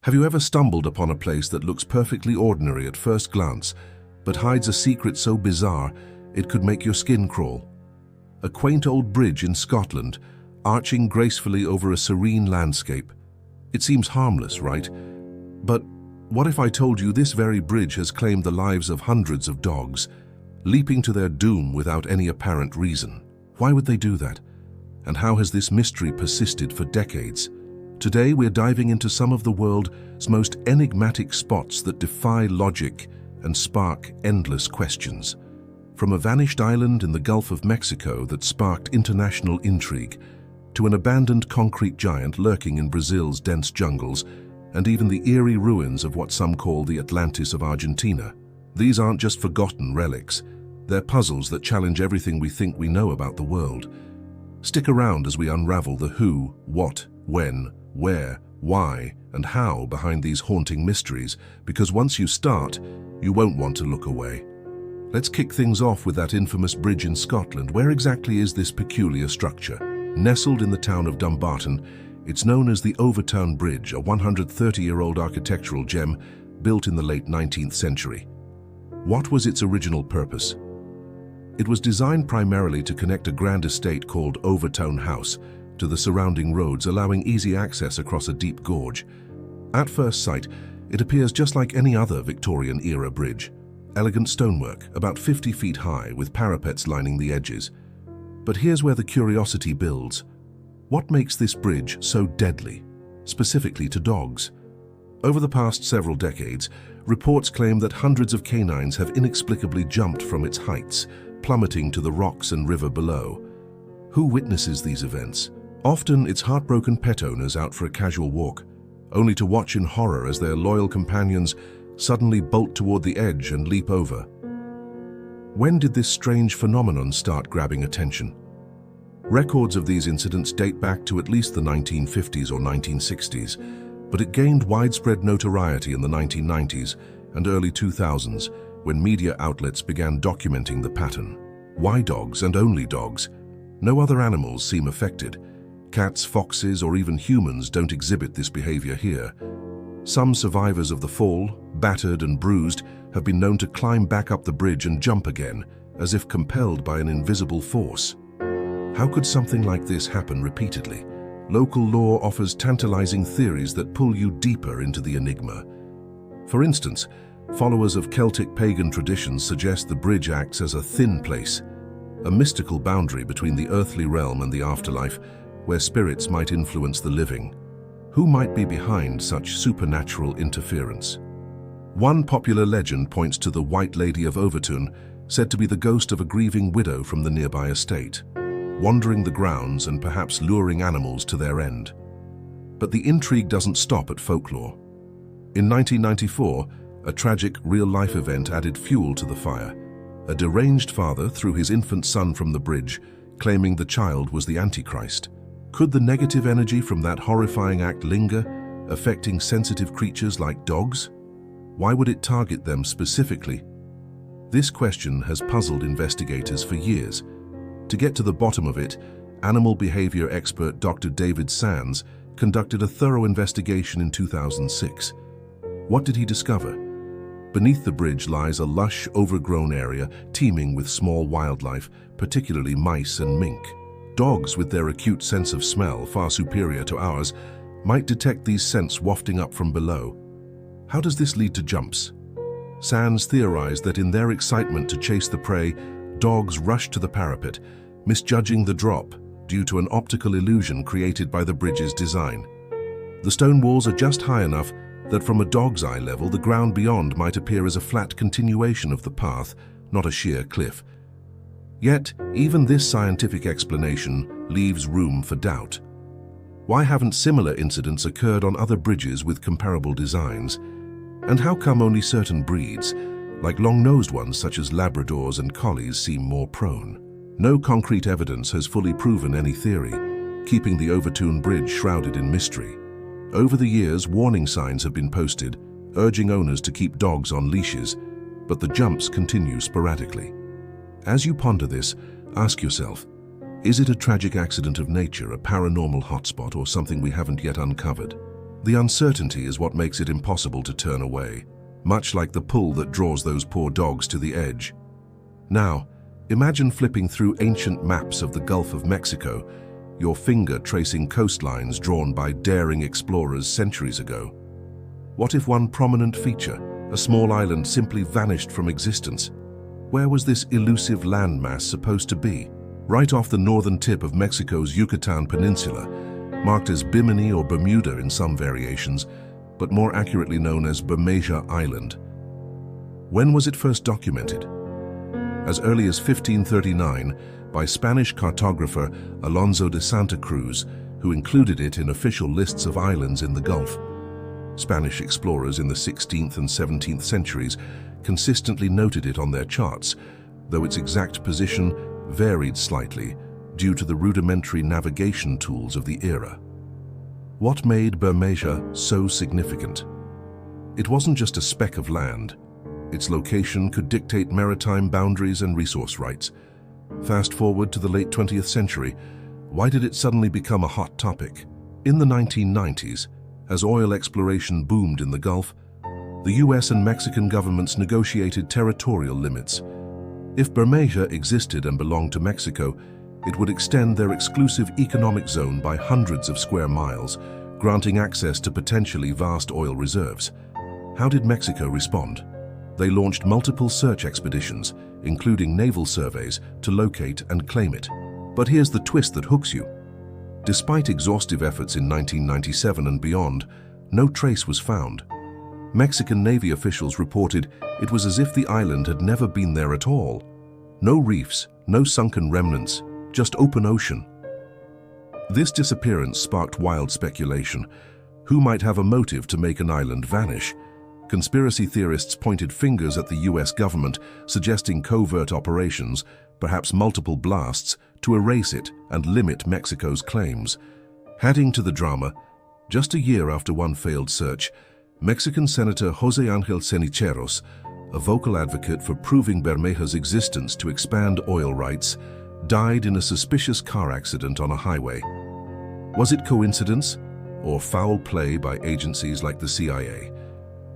Have you ever stumbled upon a place that looks perfectly ordinary at first glance, but hides a secret so bizarre it could make your skin crawl? A quaint old bridge in Scotland, arching gracefully over a serene landscape. It seems harmless, right? But what if I told you this very bridge has claimed the lives of hundreds of dogs, leaping to their doom without any apparent reason? Why would they do that? And how has this mystery persisted for decades? Today we're diving into some of the world's most enigmatic spots that defy logic and spark endless questions. From a vanished island in the Gulf of Mexico that sparked international intrigue, to an abandoned concrete giant lurking in Brazil's dense jungles, and even the eerie ruins of what some call the Atlantis of Argentina. These aren't just forgotten relics. They're puzzles that challenge everything we think we know about the world. Stick around as we unravel the who, what, when, where, why, and how behind these haunting mysteries, because once you start, you won't want to look away. Let's kick things off with that infamous bridge in Scotland. Where exactly is this peculiar structure? Nestled in the town of Dumbarton, it's known as the Overtoun Bridge, a 130-year-old architectural gem built in the late 19th century. What was its original purpose? It was designed primarily to connect a grand estate called Overtoun House to the surrounding roads, allowing easy access across a deep gorge. At first sight, it appears just like any other Victorian-era bridge. Elegant stonework, about 50 feet high, with parapets lining the edges. But here's where the curiosity builds. What makes this bridge so deadly, specifically to dogs? Over the past several decades, reports claim that hundreds of canines have inexplicably jumped from its heights, plummeting to the rocks and river below. Who witnesses these events? Often it's heartbroken pet owners out for a casual walk, only to watch in horror as their loyal companions suddenly bolt toward the edge and leap over. When did this strange phenomenon start grabbing attention? Records of these incidents date back to at least the 1950s or 1960s, but it gained widespread notoriety in the 1990s and early 2000s when media outlets began documenting the pattern. Why dogs and only dogs? No other animals seem affected. Cats, foxes, or even humans don't exhibit this behavior here. Some survivors of the fall, battered and bruised, have been known to climb back up the bridge and jump again, as if compelled by an invisible force. How could something like this happen repeatedly? Local lore offers tantalizing theories that pull you deeper into the enigma. For instance, followers of Celtic pagan traditions suggest the bridge acts as a thin place, a mystical boundary between the earthly realm and the afterlife, where spirits might influence the living. Who might be behind such supernatural interference? One popular legend points to the White Lady of Overtoun, said to be the ghost of a grieving widow from the nearby estate, wandering the grounds and perhaps luring animals to their end. But the intrigue doesn't stop at folklore. In 1994, a tragic real-life event added fuel to the fire. A deranged father threw his infant son from the bridge, claiming the child was the Antichrist. Could the negative energy from that horrifying act linger, affecting sensitive creatures like dogs? Why would it target them specifically? This question has puzzled investigators for years. To get to the bottom of it, animal behavior expert Dr. David Sands conducted a thorough investigation in 2006. What did he discover? Beneath the bridge lies a lush, overgrown area teeming with small wildlife, particularly mice and mink. Dogs, with their acute sense of smell far superior to ours, might detect these scents wafting up from below. How does this lead to jumps? Sands theorized that in their excitement to chase the prey, dogs rushed to the parapet, misjudging the drop due to an optical illusion created by the bridge's design. The stone walls are just high enough that from a dog's eye level, the ground beyond might appear as a flat continuation of the path, not a sheer cliff. Yet, even this scientific explanation leaves room for doubt. Why haven't similar incidents occurred on other bridges with comparable designs? And how come only certain breeds, like long-nosed ones such as Labradors and Collies, seem more prone? No concrete evidence has fully proven any theory, keeping the Overtoun Bridge shrouded in mystery. Over the years, warning signs have been posted, urging owners to keep dogs on leashes, but the jumps continue sporadically. As you ponder this, ask yourself, is it a tragic accident of nature, a paranormal hotspot, or something we haven't yet uncovered? The uncertainty is what makes it impossible to turn away, much like the pull that draws those poor dogs to the edge. Now, imagine flipping through ancient maps of the Gulf of Mexico, your finger tracing coastlines drawn by daring explorers centuries ago. What if one prominent feature, a small island, simply vanished from existence? Where was this elusive landmass supposed to be? Right off the northern tip of Mexico's Yucatan Peninsula, marked as Bimini or Bermuda in some variations, but more accurately known as Bermeja Island. When was it first documented? As early as 1539 by Spanish cartographer Alonso de Santa Cruz, who included it in official lists of islands in the Gulf. Spanish explorers in the 16th and 17th centuries consistently noted it on their charts, though its exact position varied slightly due to the rudimentary navigation tools of the era. What made Bermeja so significant? It wasn't just a speck of land. Its location could dictate maritime boundaries and resource rights. Fast forward to the late 20th century, why did it suddenly become a hot topic? In the 1990s, as oil exploration boomed in the Gulf, the US and Mexican governments negotiated territorial limits. If Bermeja existed and belonged to Mexico, it would extend their exclusive economic zone by hundreds of square miles, granting access to potentially vast oil reserves. How did Mexico respond? They launched multiple search expeditions, including naval surveys, to locate and claim it. But here's the twist that hooks you. Despite exhaustive efforts in 1997 and beyond, no trace was found. Mexican Navy officials reported it was as if the island had never been there at all. No reefs, no sunken remnants, just open ocean. This disappearance sparked wild speculation. Who might have a motive to make an island vanish? Conspiracy theorists pointed fingers at the US government, suggesting covert operations, perhaps multiple blasts, to erase it and limit Mexico's claims. Adding to the drama, just a year after one failed search, Mexican Senator José Ángel Cenicheros, a vocal advocate for proving Bermeja's existence to expand oil rights, died in a suspicious car accident on a highway. Was it coincidence or foul play by agencies like the CIA?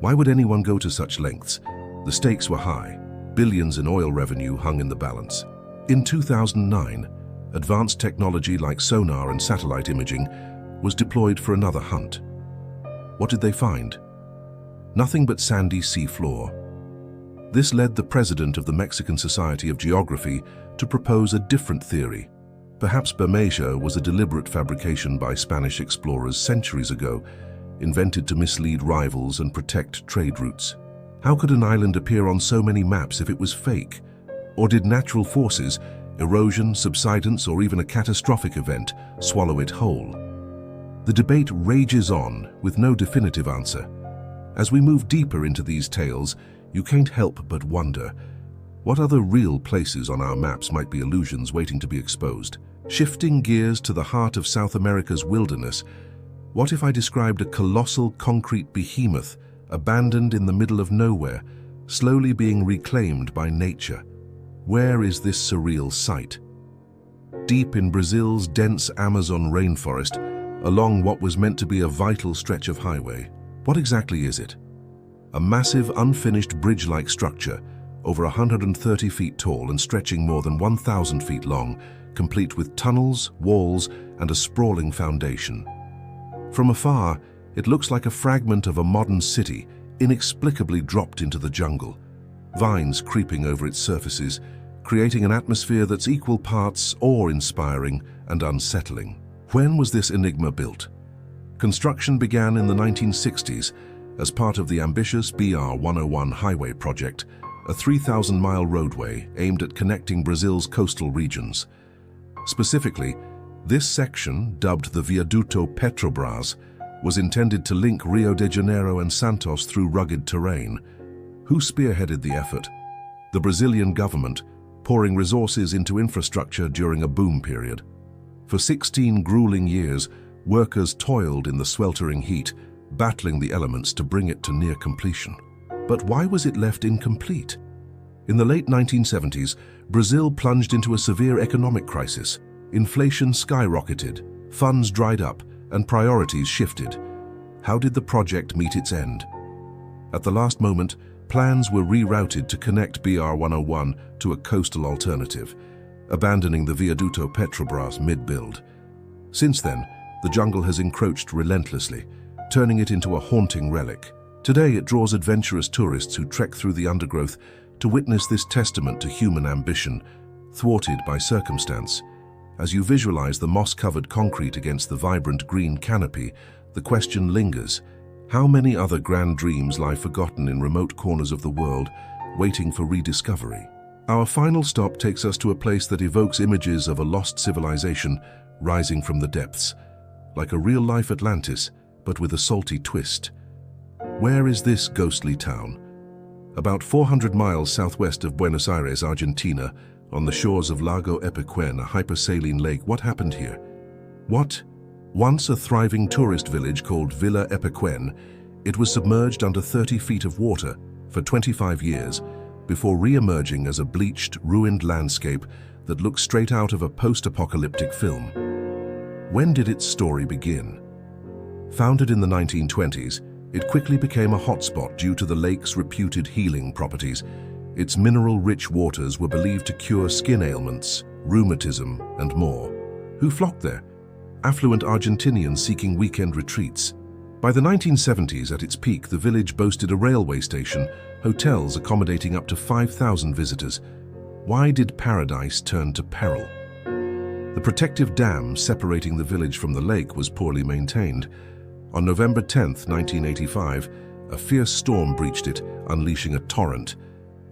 Why would anyone go to such lengths? The stakes were high. Billions in oil revenue hung in the balance. In 2009, advanced technology like sonar and satellite imaging was deployed for another hunt. What did they find? Nothing but sandy sea floor. This led the president of the Mexican Society of Geography to propose a different theory. Perhaps Bermeja was a deliberate fabrication by Spanish explorers centuries ago, invented to mislead rivals and protect trade routes. How could an island appear on so many maps if it was fake? Or did natural forces, erosion, subsidence, or even a catastrophic event, swallow it whole? The debate rages on with no definitive answer. As we move deeper into these tales, you can't help but wonder, what other real places on our maps might be illusions waiting to be exposed? Shifting gears to the heart of South America's wilderness, what if I described a colossal concrete behemoth abandoned in the middle of nowhere, slowly being reclaimed by nature? Where is this surreal site? Deep in Brazil's dense Amazon rainforest, along what was meant to be a vital stretch of highway. What exactly is it? A massive, unfinished bridge-like structure, over 130 feet tall and stretching more than 1,000 feet long, complete with tunnels, walls, and a sprawling foundation. From afar, it looks like a fragment of a modern city, inexplicably dropped into the jungle, vines creeping over its surfaces, creating an atmosphere that's equal parts awe-inspiring and unsettling. When was this enigma built? Construction began in the 1960s as part of the ambitious BR-101 highway project, a 3,000-mile roadway aimed at connecting Brazil's coastal regions. Specifically, this section, dubbed the Viaduto Petrobras, was intended to link Rio de Janeiro and Santos through rugged terrain. Who spearheaded the effort? The Brazilian government, pouring resources into infrastructure during a boom period. For 16 grueling years, workers toiled in the sweltering heat, battling the elements to bring it to near completion. But why was it left incomplete? In the late 1970s, Brazil plunged into a severe economic crisis. Inflation skyrocketed, funds dried up, and priorities shifted. How did the project meet its end? At the last moment, plans were rerouted to connect BR-101 to a coastal alternative, abandoning the Viaducto Petrobras mid-build. Since then, the jungle has encroached relentlessly, turning it into a haunting relic. Today, it draws adventurous tourists who trek through the undergrowth to witness this testament to human ambition, thwarted by circumstance. As you visualize the moss-covered concrete against the vibrant green canopy, the question lingers: how many other grand dreams lie forgotten in remote corners of the world, waiting for rediscovery? Our final stop takes us to a place that evokes images of a lost civilization rising from the depths, like a real-life Atlantis, but with a salty twist. Where is this ghostly town? About 400 miles southwest of Buenos Aires, Argentina, on the shores of Lago Epecuén, a hypersaline lake. What happened here? Once a thriving tourist village called Villa Epecuén, it was submerged under 30 feet of water for 25 years, before re-emerging as a bleached, ruined landscape that looks straight out of a post-apocalyptic film. When did its story begin? Founded in the 1920s, it quickly became a hotspot due to the lake's reputed healing properties. Its mineral-rich waters were believed to cure skin ailments, rheumatism, and more. Who flocked there? Affluent Argentinians seeking weekend retreats. By the 1970s, at its peak, the village boasted a railway station, hotels accommodating up to 5,000 visitors. Why did paradise turn to peril? The protective dam separating the village from the lake was poorly maintained. On November 10, 1985, a fierce storm breached it, unleashing a torrent.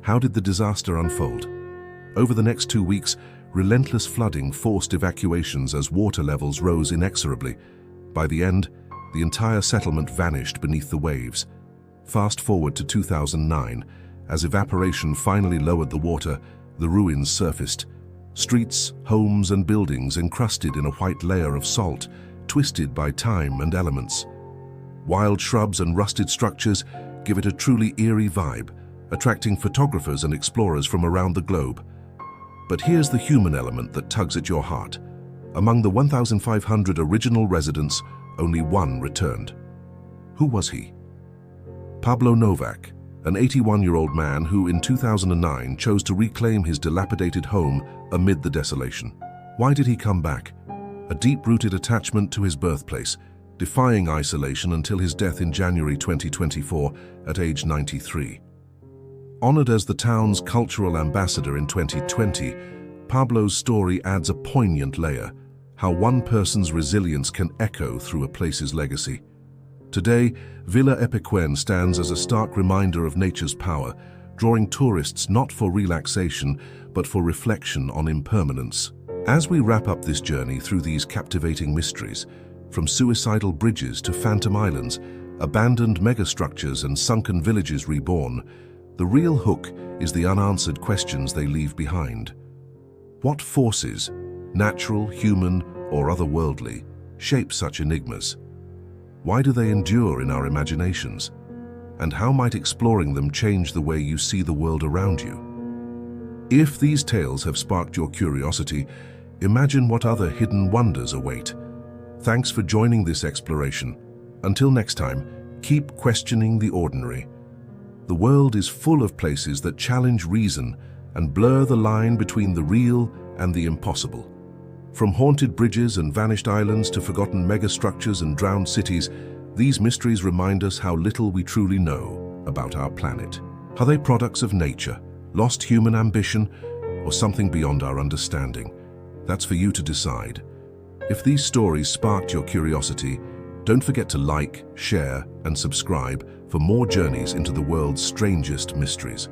How did the disaster unfold? Over the next 2 weeks, relentless flooding forced evacuations as water levels rose inexorably. By the end, the entire settlement vanished beneath the waves. Fast forward to 2009, as evaporation finally lowered the water, the ruins surfaced. Streets, homes, and buildings encrusted in a white layer of salt, twisted by time and elements. Wild shrubs and rusted structures give it a truly eerie vibe, attracting photographers and explorers from around the globe. But here's the human element that tugs at your heart. Among the 1,500 original residents, only one returned. Who was he? Pablo Novak, an 81-year-old man who in 2009 chose to reclaim his dilapidated home amid the desolation. Why did he come back? A deep-rooted attachment to his birthplace, defying isolation until his death in January 2024 at age 93. Honored as the town's cultural ambassador in 2020, Pablo's story adds a poignant layer: how one person's resilience can echo through a place's legacy. Today, Villa Epecuén stands as a stark reminder of nature's power, drawing tourists not for relaxation, but for reflection on impermanence. As we wrap up this journey through these captivating mysteries, from suicidal bridges to phantom islands, abandoned megastructures and sunken villages reborn, the real hook is the unanswered questions they leave behind. What forces, natural, human, or otherworldly, shape such enigmas? Why do they endure in our imaginations? And how might exploring them change the way you see the world around you? If these tales have sparked your curiosity, imagine what other hidden wonders await. Thanks for joining this exploration. Until next time, keep questioning the ordinary. The world is full of places that challenge reason and blur the line between the real and the impossible. From haunted bridges and vanished islands to forgotten megastructures and drowned cities, these mysteries remind us how little we truly know about our planet. Are they products of nature, lost human ambition, or something beyond our understanding? That's for you to decide. If these stories sparked your curiosity, don't forget to like, share, and subscribe for more journeys into the world's strangest mysteries.